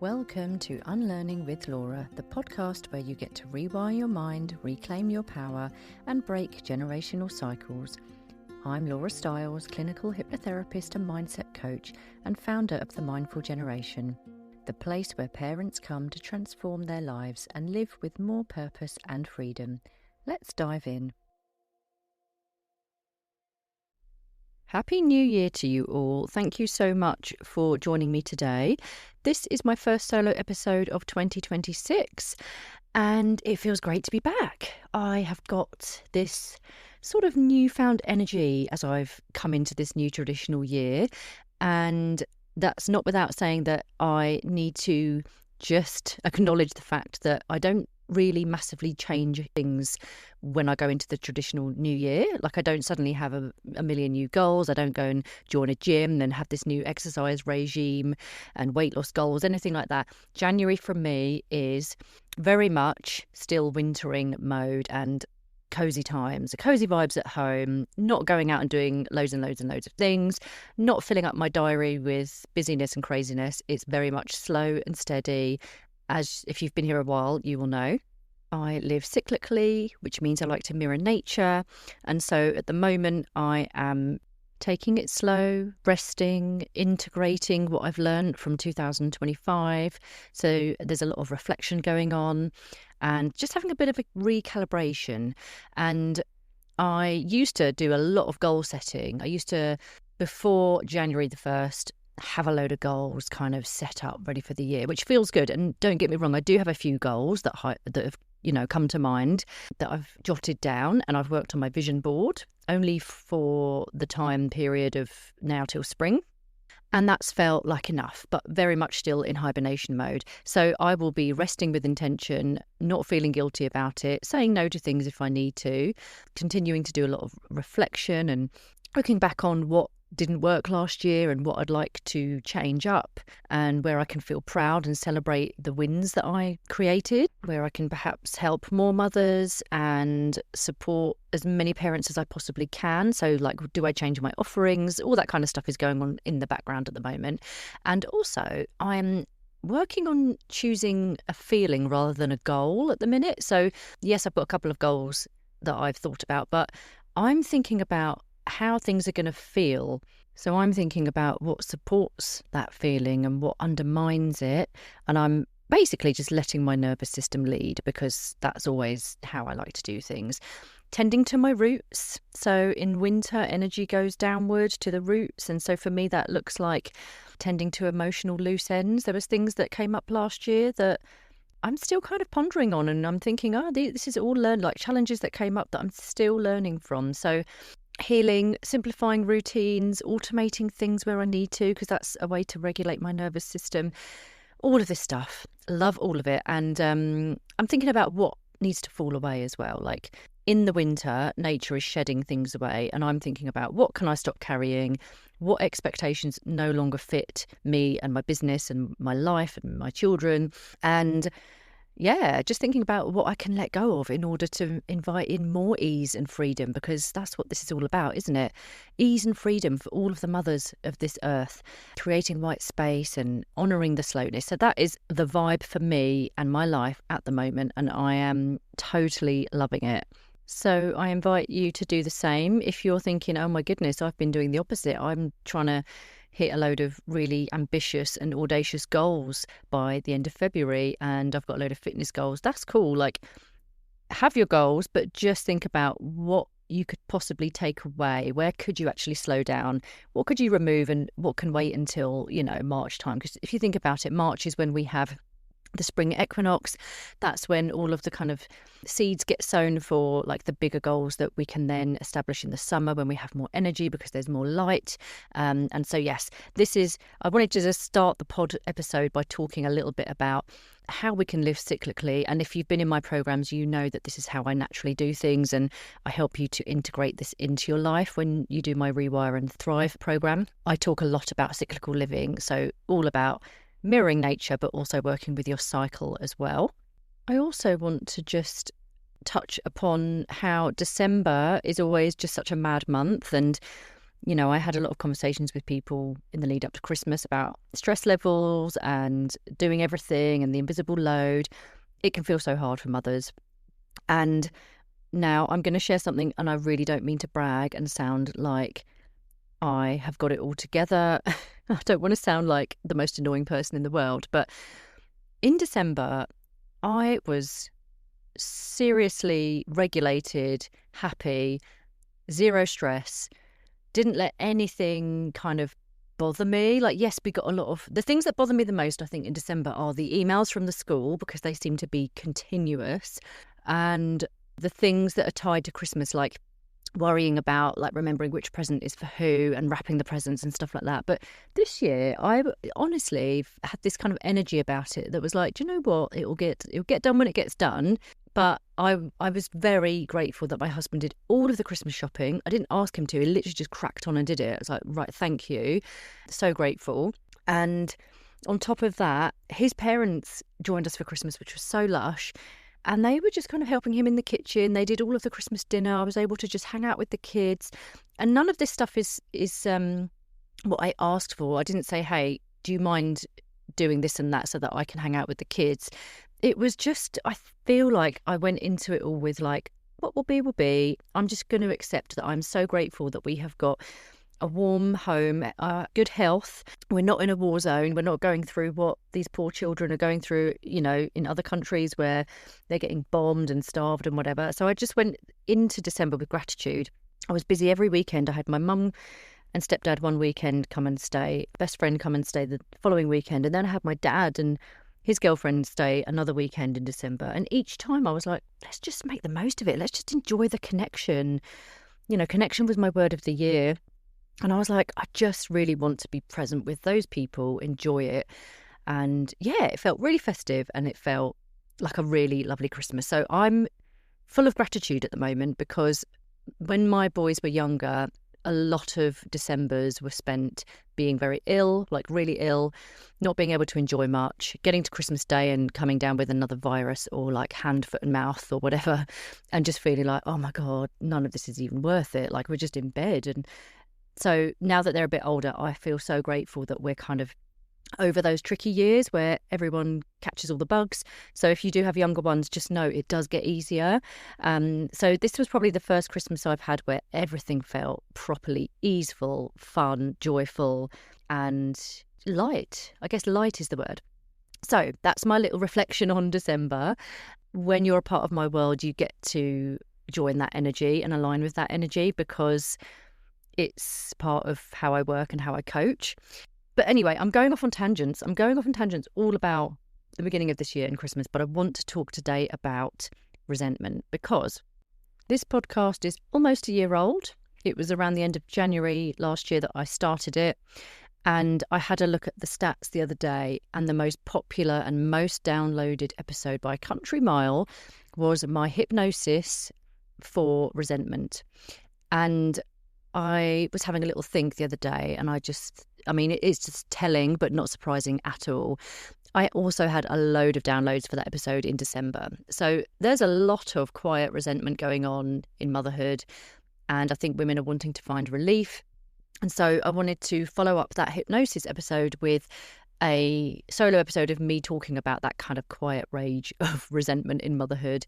Welcome to Unlearning with Laura, the podcast where you get to rewire your mind, reclaim your power, and break generational cycles. I'm Laura Stiles, clinical hypnotherapist and mindset coach, and founder of The Mindful Generation, the place where parents come to transform their lives and live with more purpose and freedom. Let's dive in. Happy New Year to you all. Thank you so much for joining me today. This is my first solo episode of 2026 and it feels great to be back. I have got this sort of newfound energy as I've come into this new traditional year, and that's not without saying that I need to just acknowledge the fact that I don't really massively change things when I go into the traditional new year. Like, I don't suddenly have a million new goals. I don't go and join a gym and have this new exercise regime and weight loss goals, anything like that. January for me is very much still wintering mode and cozy times, cozy vibes at home, not going out and doing loads and loads and loads of things, not filling up my diary with busyness and craziness. It's very much slow and steady. As if you've been here a while, you will know. I live cyclically, which means I like to mirror nature. And so at the moment, I am taking it slow, resting, integrating what I've learned from 2025. So there's a lot of reflection going on and just having a bit of a recalibration. And I used to do a lot of goal setting. I used to, before January the 1st, have a load of goals kind of set up ready for the year, which feels good. And don't get me wrong, I do have a few goals that have come to mind that I've jotted down, and I've worked on my vision board only for the time period of now till spring. And that's felt like enough, but very much still in hibernation mode. So I will be resting with intention, not feeling guilty about it, saying no to things if I need to, continuing to do a lot of reflection and looking back on what didn't work last year and what I'd like to change up, and where I can feel proud and celebrate the wins that I created, where I can perhaps help more mothers and support as many parents as I possibly can. So, like, do I change my offerings? All that kind of stuff is going on in the background at the moment. And also, I'm working on choosing a feeling rather than a goal at the minute. So, yes, I've got a couple of goals that I've thought about, but I'm thinking about how things are going to feel. So I'm thinking about what supports that feeling and what undermines it. And I'm basically just letting my nervous system lead, because that's always how I like to do things. Tending to my roots. So in winter, energy goes downward to the roots. And so for me, that looks like tending to emotional loose ends. There was things that came up last year that I'm still kind of pondering on. And I'm thinking, this is all learned, like challenges that came up that I'm still learning from. So healing, simplifying routines, automating things where I need to, because that's a way to regulate my nervous system. All of this stuff. Love all of it. And I'm thinking about what needs to fall away as well. Like, in the winter, nature is shedding things away. And I'm thinking about, what can I stop carrying? What expectations no longer fit me and my business and my life and my children? And yeah, just thinking about what I can let go of in order to invite in more ease and freedom, because that's what this is all about, isn't it? Ease and freedom for all of the mothers of this earth, creating white space and honouring the slowness. So that is the vibe for me and my life at the moment, and I am totally loving it. So I invite you to do the same. If you're thinking, oh my goodness, I've been doing the opposite. I'm trying to hit a load of really ambitious and audacious goals by the end of February, and I've got a load of fitness goals. That's cool. Like, have your goals, but just think about what you could possibly take away. Where could you actually slow down? What could you remove, and what can wait until, March time? Because if you think about it, March is when we have the spring equinox. That's when all of the kind of seeds get sown for like the bigger goals that we can then establish in the summer, when we have more energy because there's more light. And so, yes, I wanted to just start the pod episode by talking a little bit about how we can live cyclically. And if you've been in my programs, you know that this is how I naturally do things, and I help you to integrate this into your life when you do my Rewire and Thrive program. I talk a lot about cyclical living, so all about mirroring nature, but also working with your cycle as well. I also want to just touch upon how December is always just such a mad month, and I had a lot of conversations with people in the lead up to Christmas about stress levels and doing everything and the invisible load. It can feel so hard for mothers. And now I'm going to share something, and I really don't mean to brag and sound like I have got it all together. I don't want to sound like the most annoying person in the world, but in December, I was seriously regulated, happy, zero stress, didn't let anything kind of bother me. Like, yes, we got a lot of the things that bother me the most, I think, in December are the emails from the school, because they seem to be continuous, and the things that are tied to Christmas, like worrying about like remembering which present is for who and wrapping the presents and stuff like that. But this year I honestly had this kind of energy about it that was like, do you know what, it'll get done when it gets done. But I was very grateful that my husband did all of the Christmas shopping. I didn't ask him to. He literally just cracked on and did it. I was like, right, thank you. So grateful. And on top of that, his parents joined us for Christmas, which was so lush. And they were just kind of helping him in the kitchen. They did all of the Christmas dinner. I was able to just hang out with the kids. And none of this stuff is what I asked for. I didn't say, hey, do you mind doing this and that so that I can hang out with the kids? It was just, I feel like I went into it all with like, what will be, will be. I'm just going to accept that I'm so grateful that we have got a warm home, good health. We're not in a war zone. We're not going through what these poor children are going through, in other countries where they're getting bombed and starved and whatever. So I just went into December with gratitude. I was busy every weekend. I had my mum and stepdad one weekend come and stay, best friend come and stay the following weekend. And then I had my dad and his girlfriend stay another weekend in December. And each time I was like, let's just make the most of it. Let's just enjoy the connection. Connection was my word of the year. And I was like, I just really want to be present with those people, enjoy it. And yeah, it felt really festive and it felt like a really lovely Christmas. So I'm full of gratitude at the moment, because when my boys were younger, a lot of Decembers were spent being very ill, like really ill, not being able to enjoy much, getting to Christmas Day and coming down with another virus or like hand, foot and mouth or whatever, and just feeling like, oh my God, none of this is even worth it. Like, we're just in bed. And so now that they're a bit older, I feel so grateful that we're kind of over those tricky years where everyone catches all the bugs. So if you do have younger ones, just know it does get easier. So this was probably the first Christmas I've had where everything felt properly easeful, fun, joyful, and light. I guess light is the word. So that's my little reflection on December. When you're a part of my world, you get to join that energy and align with that energy, because it's part of how I work and how I coach. But anyway, I'm going off on tangents. I'm going off on tangents all about the beginning of this year and Christmas, but I want to talk today about resentment, because this podcast is almost a year old. It was around the end of January last year that I started it. And I had a look at the stats the other day, and the most popular and most downloaded episode by a country mile was my hypnosis for resentment. And I was having a little think the other day, and it's just telling, but not surprising at all. I also had a load of downloads for that episode in December. So there's a lot of quiet resentment going on in motherhood, and I think women are wanting to find relief. And so I wanted to follow up that hypnosis episode with a solo episode of me talking about that kind of quiet rage of resentment in motherhood,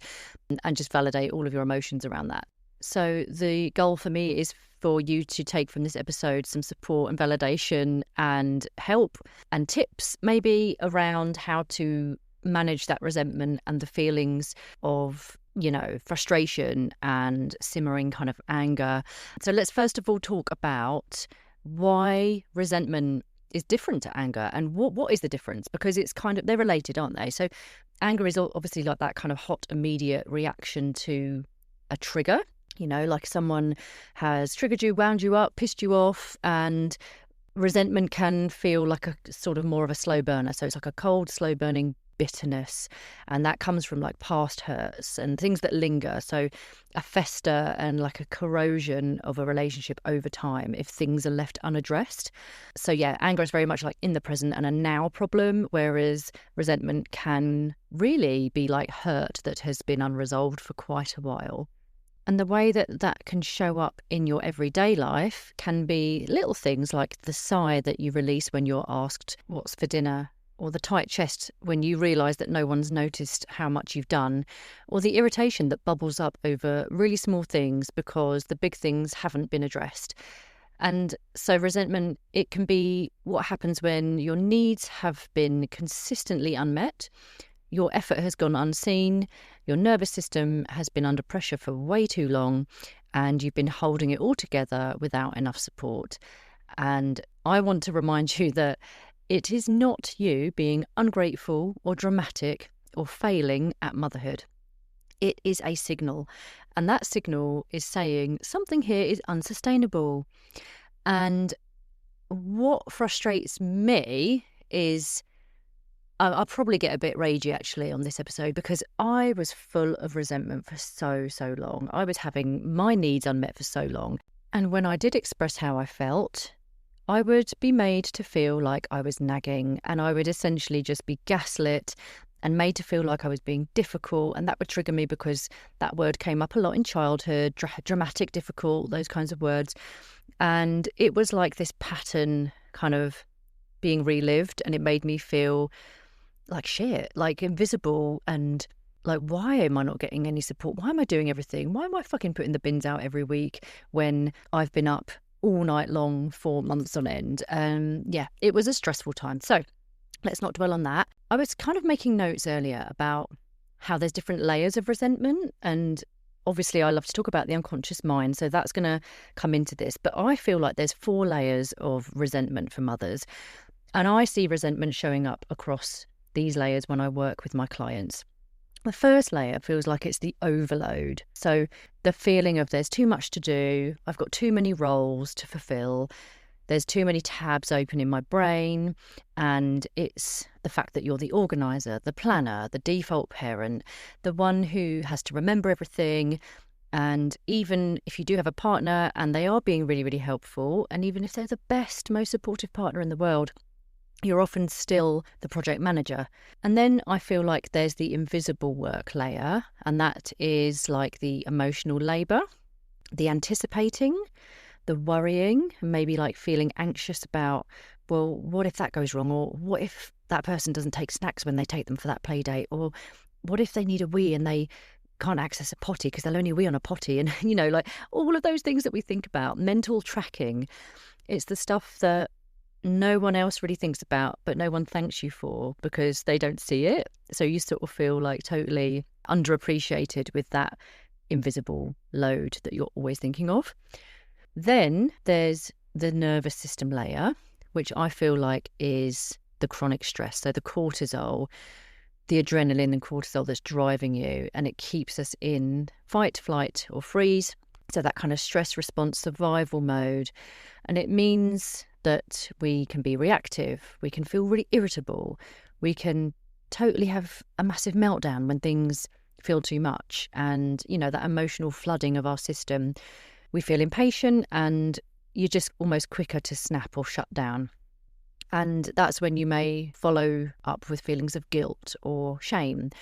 and just validate all of your emotions around that. So the goal for me is for you to take from this episode some support and validation and help and tips maybe around how to manage that resentment and the feelings of, frustration and simmering kind of anger. So let's first of all talk about why resentment is different to anger, and what is the difference, because it's kind of, they're related, aren't they? So anger is obviously like that kind of hot, immediate reaction to a trigger. Like someone has triggered you, wound you up, pissed you off. And resentment can feel like a sort of more of a slow burner. So it's like a cold, slow burning bitterness. And that comes from like past hurts and things that linger. So a fester and like a corrosion of a relationship over time if things are left unaddressed. So yeah, anger is very much like in the present and a now problem, whereas resentment can really be like hurt that has been unresolved for quite a while. And the way that that can show up in your everyday life can be little things like the sigh that you release when you're asked what's for dinner, or the tight chest when you realise that no one's noticed how much you've done, or the irritation that bubbles up over really small things because the big things haven't been addressed. And so resentment, it can be what happens when your needs have been consistently unmet, your effort has gone unseen, your nervous system has been under pressure for way too long, and you've been holding it all together without enough support. And I want to remind you that it is not you being ungrateful or dramatic or failing at motherhood. It is a signal, and that signal is saying something here is unsustainable. And what frustrates me is I'll probably get a bit ragey actually on this episode, because I was full of resentment for so long. I was having my needs unmet for so long. And when I did express how I felt, I would be made to feel like I was nagging, and I would essentially just be gaslit and made to feel like I was being difficult. And that would trigger me because that word came up a lot in childhood, dramatic, difficult, those kinds of words. And it was like this pattern kind of being relived, and it made me feel like shit, like invisible, and like, why am I not getting any support? Why am I doing everything? Why am I fucking putting the bins out every week when I've been up all night long for months on end? Yeah, it was a stressful time. So let's not dwell on that. I was kind of making notes earlier about how there's different layers of resentment, and obviously I love to talk about the unconscious mind, so that's going to come into this. But I feel like there's 4 layers of resentment for mothers, and I see resentment showing up across these layers when I work with my clients. The first layer feels like it's the overload. So the feeling of there's too much to do, I've got too many roles to fulfill, there's too many tabs open in my brain, and it's the fact that you're the organizer, the planner, the default parent, the one who has to remember everything. And even if you do have a partner and they are being really helpful, and even if they're the best, most supportive partner in the world, you're often still the project manager. And then I feel like there's the invisible work layer, and that is like the emotional labour, the anticipating, the worrying, maybe like feeling anxious about, well, what if that goes wrong? Or what if that person doesn't take snacks when they take them for that play date? Or what if they need a wee and they can't access a potty because they'll only wee on a potty? And, like all of those things that we think about, mental tracking. It's the stuff that no one else really thinks about, but no one thanks you for because they don't see it. So you sort of feel like totally underappreciated with that invisible load that you're always thinking of. Then there's the nervous system layer, which I feel like is the chronic stress. So the cortisol, the adrenaline and cortisol that's driving you, and it keeps us in fight, flight or freeze. So that kind of stress response, survival mode. And it means that we can be reactive, we can feel really irritable, we can totally have a massive meltdown when things feel too much. And, that emotional flooding of our system, we feel impatient and you're just almost quicker to snap or shut down. And that's when you may follow up with feelings of guilt or shame,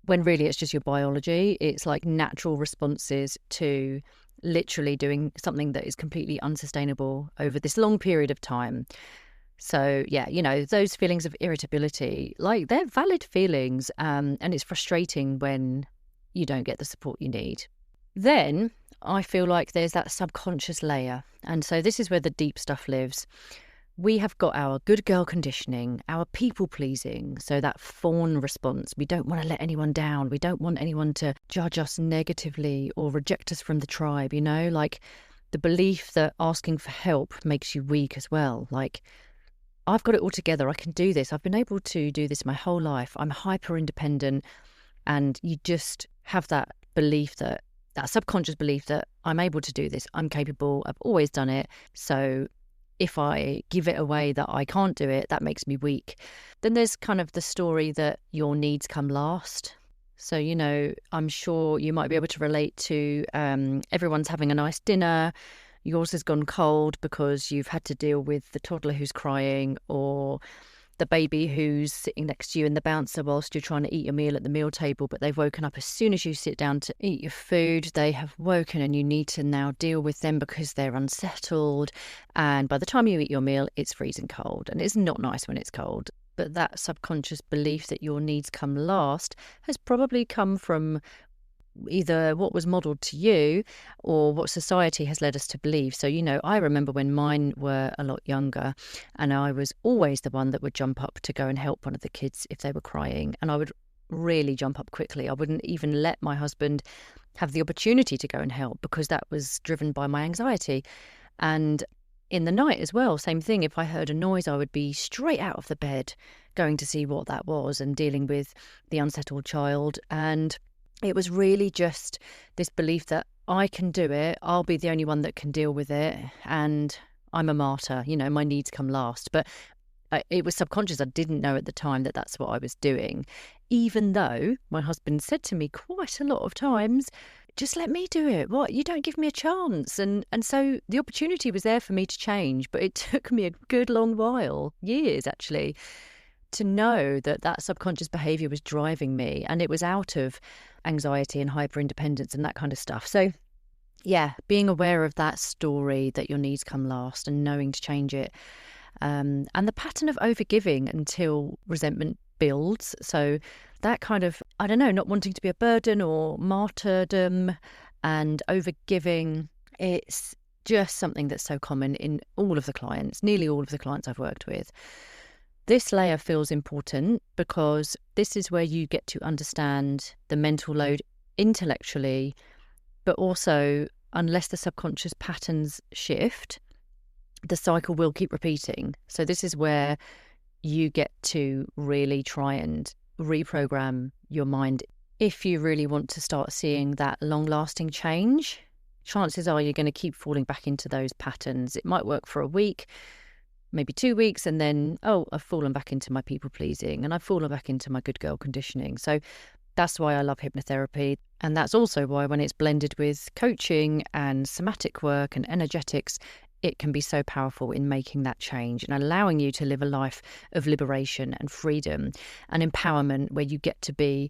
when really it's just your biology. It's like natural responses to literally doing something that is completely unsustainable over this long period of time. So yeah, those feelings of irritability, like they're valid feelings, and it's frustrating when you don't get the support you need. Then I feel like there's that subconscious layer, and so this is where the deep stuff lives. We have got our good girl conditioning, our people pleasing, so that fawn response. We don't want to let anyone down. We don't want anyone to judge us negatively or reject us from the tribe, like the belief that asking for help makes you weak as well. Like, I've got it all together. I can do this. I've been able to do this my whole life. I'm hyper independent. And you just have that belief, that subconscious belief that I'm able to do this. I'm capable. I've always done it. So if I give it away that I can't do it, that makes me weak. Then there's kind of the story that your needs come last. So, I'm sure you might be able to relate to everyone's having a nice dinner. Yours has gone cold because you've had to deal with the toddler who's crying, or the baby who's sitting next to you and the bouncer whilst you're trying to eat your meal at the meal table, but they've woken up as soon as you sit down to eat your food. They have woken and you need to now deal with them because they're unsettled. And by the time you eat your meal, it's freezing cold. And it's not nice when it's cold. But that subconscious belief that your needs come last has probably come from either what was modelled to you or what society has led us to believe. So, I remember when mine were a lot younger and I was always the one that would jump up to go and help one of the kids if they were crying. And I would really jump up quickly. I wouldn't even let my husband have the opportunity to go and help because that was driven by my anxiety. And in the night as well, same thing. If I heard a noise, I would be straight out of the bed going to see what that was and dealing with the unsettled child. And it was really just this belief that I can do it, I'll be the only one that can deal with it, and I'm a martyr, my needs come last. But it was subconscious. I didn't know at the time that that's what I was doing, even though my husband said to me quite a lot of times, just let me do it. What? You don't give me a chance. And so the opportunity was there for me to change, but it took me a good long while, years actually, to know that that subconscious behaviour was driving me, and it was out of anxiety and hyper-independence and that kind of stuff. So, yeah, being aware of that story that your needs come last and knowing to change it. And the pattern of overgiving until resentment builds. So that kind of, not wanting to be a burden or martyrdom and overgiving, it's just something that's so common in nearly all of the clients I've worked with. This layer feels important because this is where you get to understand the mental load intellectually, but also, unless the subconscious patterns shift, the cycle will keep repeating. So this is where you get to really try and reprogram your mind. If you really want to start seeing that long-lasting change, chances are you're going to keep falling back into those patterns. It might work for a week, maybe 2 weeks, and then, I've fallen back into my people pleasing and I've fallen back into my good girl conditioning. So that's why I love hypnotherapy. And that's also why when it's blended with coaching and somatic work and energetics, it can be so powerful in making that change and allowing you to live a life of liberation and freedom and empowerment, where you get to be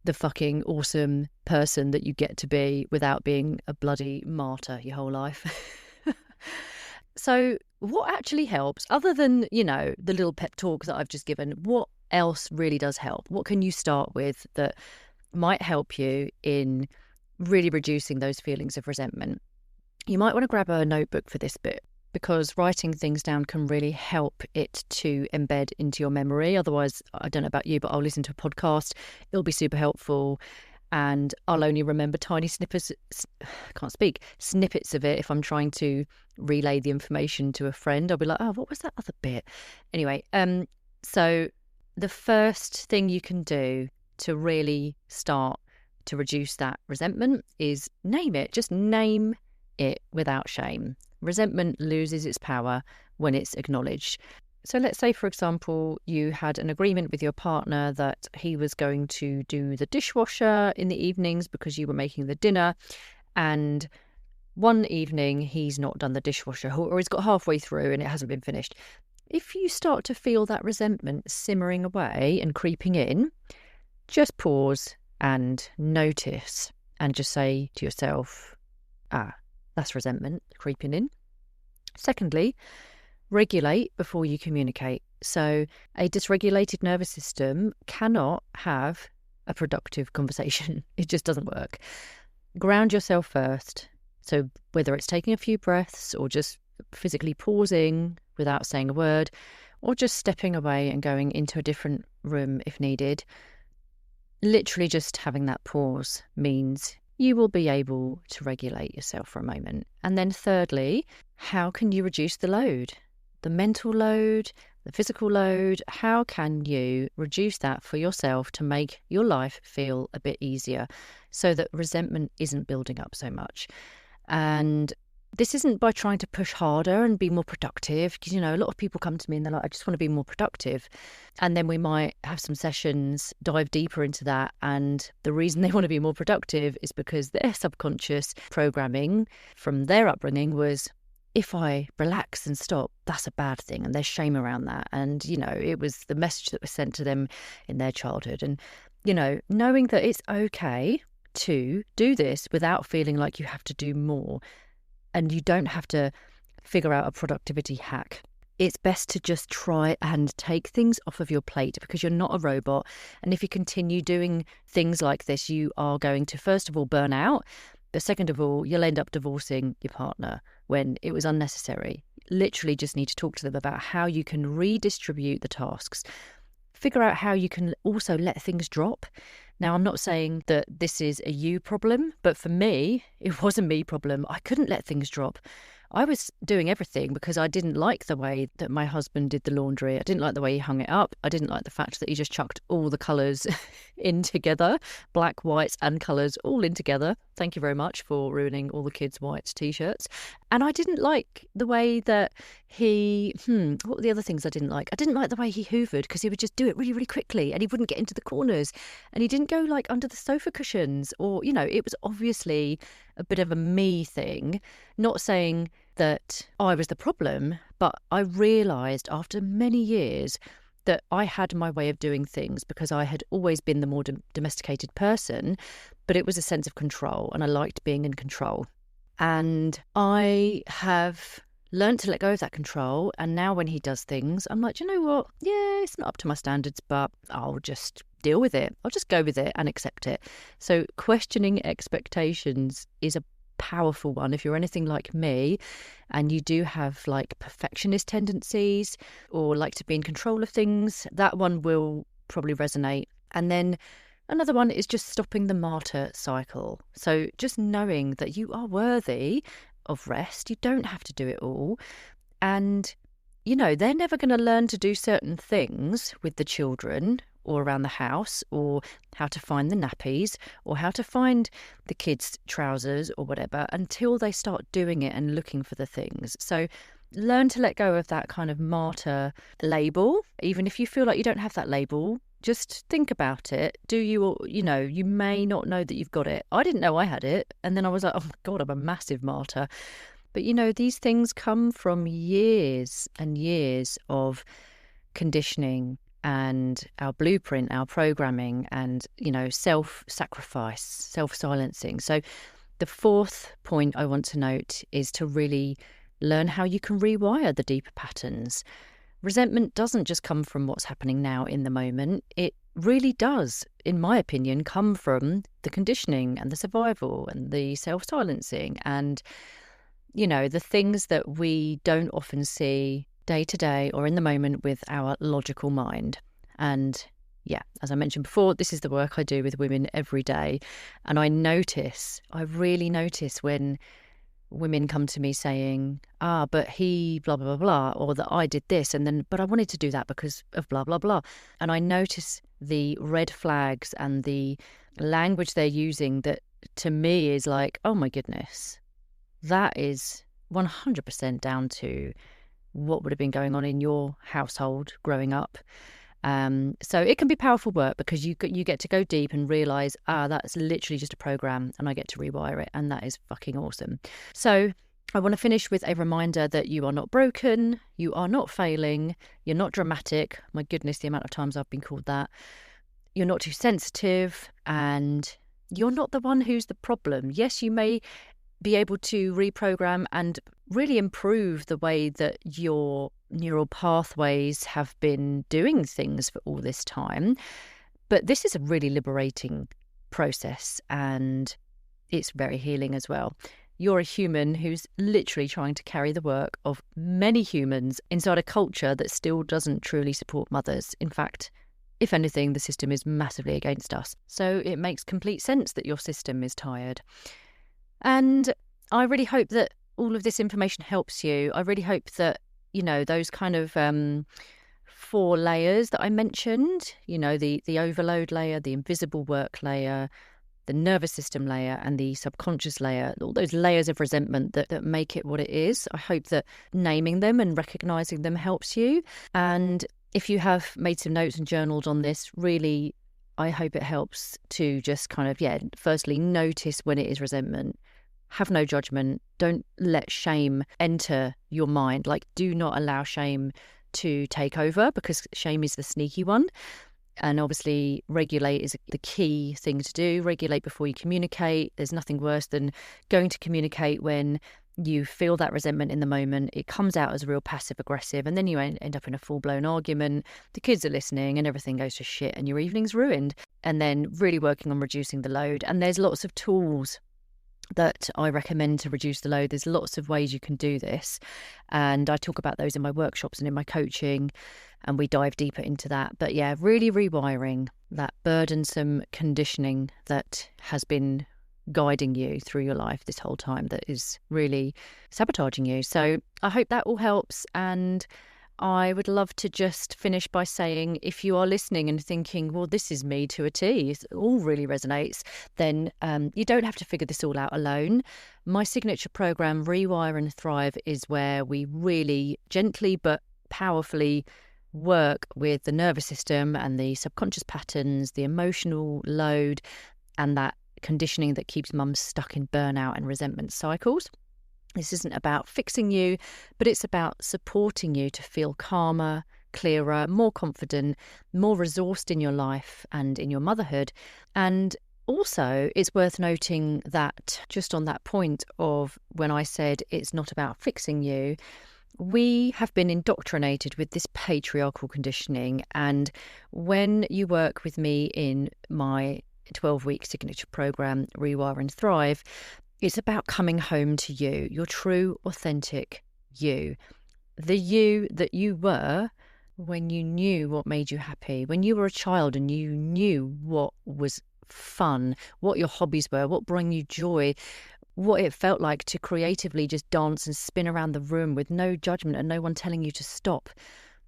the fucking awesome person that you get to be without being a bloody martyr your whole life. So what actually helps, other than, the little pep talk that I've just given, what else really does help? What can you start with that might help you in really reducing those feelings of resentment? You might want to grab a notebook for this bit, because writing things down can really help it to embed into your memory. Otherwise, I don't know about you, but I'll listen to a podcast. It'll be super helpful. And I'll only remember tiny snippets of it if I'm trying to relay the information to a friend. I'll be like, what was that other bit? Anyway, so the first thing you can do to really start to reduce that resentment is name it. Just name it without shame. Resentment loses its power when it's acknowledged. So let's say, for example, you had an agreement with your partner that he was going to do the dishwasher in the evenings because you were making the dinner, and one evening he's not done the dishwasher, or he's got halfway through and it hasn't been finished. If you start to feel that resentment simmering away and creeping in, just pause and notice and just say to yourself, that's resentment creeping in. Secondly, regulate before you communicate. So a dysregulated nervous system cannot have a productive conversation. It just doesn't work. Ground yourself first. So whether it's taking a few breaths or just physically pausing without saying a word, or just stepping away and going into a different room if needed, literally just having that pause means you will be able to regulate yourself for a moment. And then thirdly, how can you reduce the load? The mental load, the physical load, how can you reduce that for yourself to make your life feel a bit easier so that resentment isn't building up so much? And this isn't by trying to push harder and be more productive, because, a lot of people come to me and they're like, I just want to be more productive. And then we might have some sessions, dive deeper into that. And the reason they want to be more productive is because their subconscious programming from their upbringing was, if I relax and stop, that's a bad thing. And there's shame around that. And, it was the message that was sent to them in their childhood. And, knowing that it's okay to do this without feeling like you have to do more and you don't have to figure out a productivity hack. It's best to just try and take things off of your plate because you're not a robot. And if you continue doing things like this, you are going to, first of all, burn out. But second of all, you'll end up divorcing your partner when it was unnecessary. Literally just need to talk to them about how you can redistribute the tasks. Figure out how you can also let things drop. Now, I'm not saying that this is a you problem, but for me, it was a me problem. I couldn't let things drop. I was doing everything because I didn't like the way that my husband did the laundry. I didn't like the way he hung it up. I didn't like the fact that he just chucked all the colours in together, black, whites and colours all in together. Thank you very much for ruining all the kids' white T-shirts. And I didn't like the way that what were the other things I didn't like? I didn't like the way he hoovered because he would just do it really, really quickly and he wouldn't get into the corners and he didn't go like under the sofa cushions or, it was obviously a bit of a me thing. Not saying that I was the problem, but I realised after many years that I had my way of doing things because I had always been the more domesticated person, but it was a sense of control and I liked being in control. And I have learned to let go of that control. And now when he does things, I'm like, you know what? Yeah, it's not up to my standards, but I'll just deal with it. I'll just go with it and accept it. So questioning expectations is a powerful one. If you're anything like me and you do have like perfectionist tendencies or like to be in control of things, that one will probably resonate. And then another one is just stopping the martyr cycle. So just knowing that you are worthy of rest. You don't have to do it all. And, they're never going to learn to do certain things with the children or around the house or how to find the nappies or how to find the kids' trousers or whatever until they start doing it and looking for the things. So learn to let go of that kind of martyr label. Even if you feel like you don't have that label, just think about it. Do you, or, you may not know that you've got it. I didn't know I had it. And then I was like, oh my God, I'm a massive martyr. But, these things come from years and years of conditioning and our blueprint, our programming and, self-sacrifice, self-silencing. So the fourth point I want to note is to really learn how you can rewire the deeper patterns. Resentment doesn't just come from what's happening now in the moment. It really does, in my opinion, come from the conditioning and the survival and the self-silencing and, the things that we don't often see day to day or in the moment with our logical mind. And yeah, as I mentioned before, this is the work I do with women every day. And I really notice when women come to me saying, but he blah, blah, blah, blah, or that I did this but I wanted to do that because of blah, blah, blah. And I notice the red flags and the language they're using that to me is like, oh my goodness, that is 100% down to what would have been going on in your household growing up. So it can be powerful work because you get to go deep and realise, that's literally just a program and I get to rewire it. And that is fucking awesome. So I want to finish with a reminder that you are not broken. You are not failing. You're not dramatic. My goodness, the amount of times I've been called that. You're not too sensitive and you're not the one who's the problem. Yes, you may be able to reprogram and really improve the way that your neural pathways have been doing things for all this time. But this is a really liberating process and it's very healing as well. You're a human who's literally trying to carry the work of many humans inside a culture that still doesn't truly support mothers. In fact, if anything, the system is massively against us. So it makes complete sense that your system is tired. And I really hope that all of this information helps you. I really hope that, those kind of 4 layers that I mentioned, the overload layer, the invisible work layer, the nervous system layer and the subconscious layer, all those layers of resentment that make it what it is. I hope that naming them and recognising them helps you. And if you have made some notes and journaled on this, really, I hope it helps to just kind of, firstly, notice when it is resentment. have no judgment. Don't let shame enter your mind. Like, do not allow shame to take over, because shame is the sneaky one. And obviously, regulate is the key thing to do. Regulate before you communicate. There's nothing worse than going to communicate when you feel that resentment in the moment. It comes out as real passive aggressive, and then you end up in a full-blown argument. The kids are listening and everything goes to shit and your evening's ruined. And then really working on reducing the load. And there's lots of tools that I recommend to reduce the load. There's lots of ways you can do this, and I talk about those in my workshops and in my coaching, and we dive deeper into that. But yeah, really rewiring that burdensome conditioning that has been guiding you through your life this whole time, that is really sabotaging you. So I hope that all helps, and I would love to just finish by saying, if you are listening and thinking, well, this is me to a T, it all really resonates, then you don't have to figure this all out alone. My signature program, Rewire and Thrive, is where we really gently but powerfully work with the nervous system and the subconscious patterns, the emotional load, and that conditioning that keeps mums stuck in burnout and resentment cycles. This isn't about fixing you, but it's about supporting you to feel calmer, clearer, more confident, more resourced in your life and in your motherhood. And also, it's worth noting that just on that point of when I said it's not about fixing you, we have been indoctrinated with this patriarchal conditioning. And when you work with me in my 12-week signature program, Rewire and Thrive, it's about coming home to you, your true, authentic you. The you that you were when you knew what made you happy, when you were a child and you knew what was fun, what your hobbies were, what brought you joy, what it felt like to creatively just dance and spin around the room with no judgment and no one telling you to stop.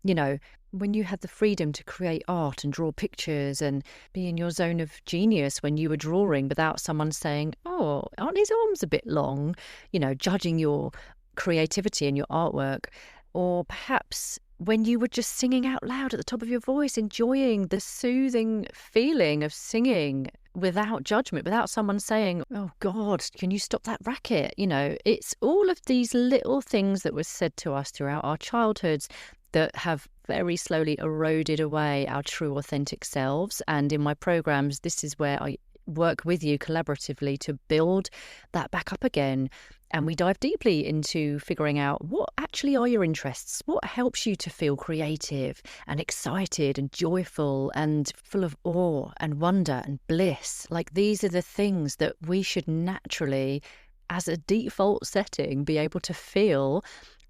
You know, when you had the freedom to create art and draw pictures and be in your zone of genius when you were drawing without someone saying, oh, aren't his arms a bit long? You know, judging your creativity and your artwork. Or perhaps when you were just singing out loud at the top of your voice, enjoying the soothing feeling of singing without judgment, without someone saying, oh God, can you stop that racket? You know, it's all of these little things that were said to us throughout our childhoods that have very slowly eroded away our true authentic selves. And in my programs, this is where I work with you collaboratively to build that back up again. And we dive deeply into figuring out what actually are your interests, what helps you to feel creative and excited and joyful and full of awe and wonder and bliss. Like, these are the things that we should naturally, as a default setting, be able to feel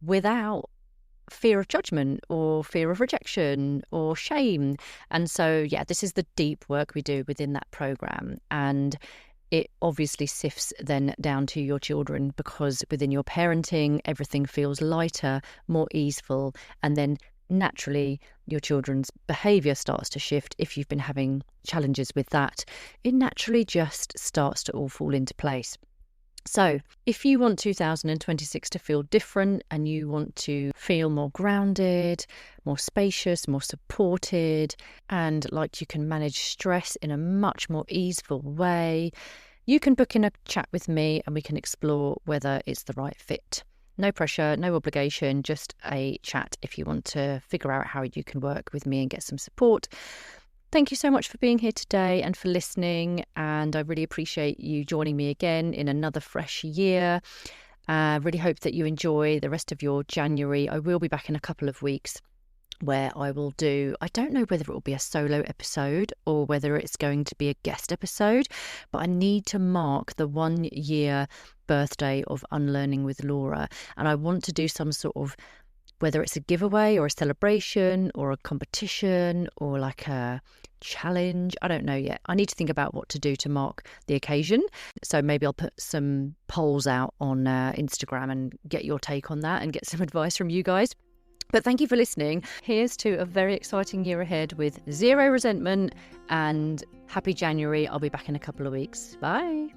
without fear of judgment or fear of rejection or shame. And so, yeah, this is the deep work we do within that program. And it obviously sifts then down to your children, because within your parenting, everything feels lighter, more easeful. And then naturally, your children's behaviour starts to shift. If you've been having challenges with that, it naturally just starts to all fall into place. So if you want 2026 to feel different and you want to feel more grounded, more spacious, more supported, and like you can manage stress in a much more easeful way, you can book in a chat with me and we can explore whether it's the right fit. No pressure, no obligation, just a chat if you want to figure out how you can work with me and get some support. Thank you so much for being here today and for listening. And I really appreciate you joining me again in another fresh year. Really hope that you enjoy the rest of your January. I will be back in a couple of weeks where I will do, I don't know whether it will be a solo episode or whether it's going to be a guest episode, but I need to mark the 1 year birthday of Unlearning with Laura. And I want to do some sort of, whether it's a giveaway or a celebration or a competition or like a challenge, I don't know yet. I need to think about what to do to mark the occasion. So maybe I'll put some polls out on Instagram and get your take on that and get some advice from you guys. But thank you for listening. Here's to a very exciting year ahead with zero resentment, and happy January. I'll be back in a couple of weeks. Bye.